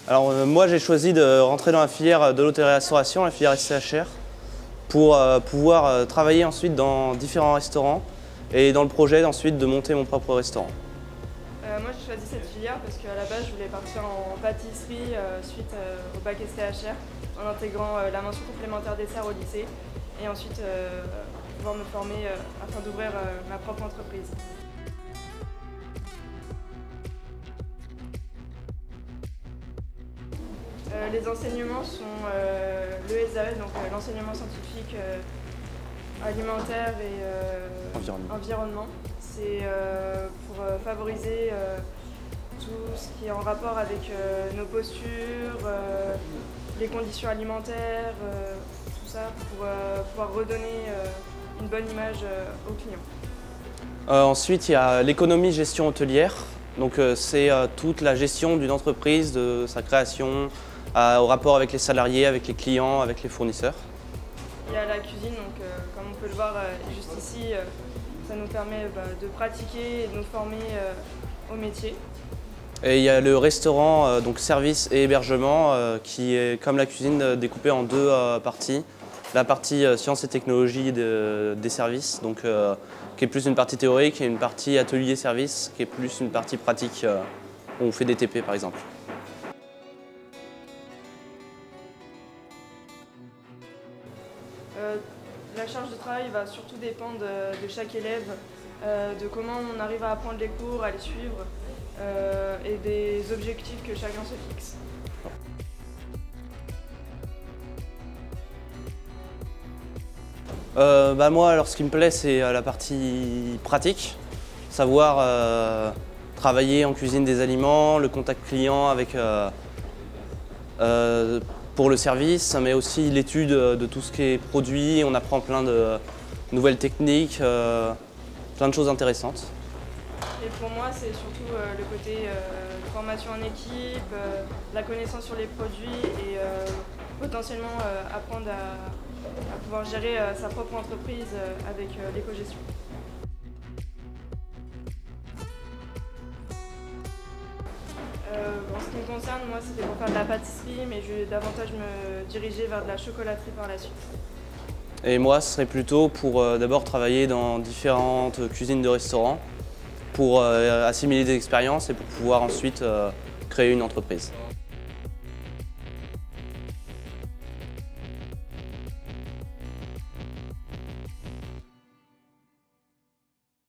Alors moi j'ai choisi de rentrer dans la filière de l'hôtellerie-restauration, la filière SCHR, pour pouvoir travailler ensuite dans différents restaurants et dans le projet ensuite de monter mon propre restaurant. Moi j'ai choisi cette filière parce qu'à la base je voulais partir en pâtisserie suite au bac SCHR en intégrant la mention complémentaire dessert au lycée et ensuite pouvoir me former afin d'ouvrir ma propre entreprise. Les enseignements sont l'ESAE, donc l'enseignement scientifique alimentaire et environnement. C'est pour favoriser tout ce qui est en rapport avec nos postures, les conditions alimentaires, tout ça pour pouvoir redonner une bonne image aux clients. Ensuite il y a l'économie-gestion hôtelière. Donc c'est toute la gestion d'une entreprise, de sa création, au rapport avec les salariés, avec les clients, avec les fournisseurs. Il y a la cuisine, donc comme on peut le voir juste ici, ça nous permet de pratiquer et de nous former au métier. Et il y a le restaurant, donc service et hébergement, qui est comme la cuisine découpé en deux parties. La partie sciences et technologies des services, donc, qui est plus une partie théorique, et une partie atelier-service, qui est plus une partie pratique, où on fait des TP par exemple. La charge de travail va surtout dépendre de chaque élève, de comment on arrive à apprendre les cours, à les suivre et des objectifs que chacun se fixe. Moi, alors, ce qui me plaît, c'est la partie pratique, savoir travailler en cuisine des aliments, le contact client avec, pour le service, mais aussi l'étude de tout ce qui est produit. On apprend plein de nouvelles techniques, plein de choses intéressantes. Et pour moi, c'est surtout le côté formation en équipe, la connaissance sur les produits et potentiellement apprendre à pouvoir gérer sa propre entreprise avec l'éco-gestion. En ce qui me concerne, moi c'était pour faire de la pâtisserie, mais je vais davantage me diriger vers de la chocolaterie par la suite. Et moi, ce serait plutôt pour d'abord travailler dans différentes cuisines de restaurants, pour assimiler des expériences et pour pouvoir ensuite créer une entreprise.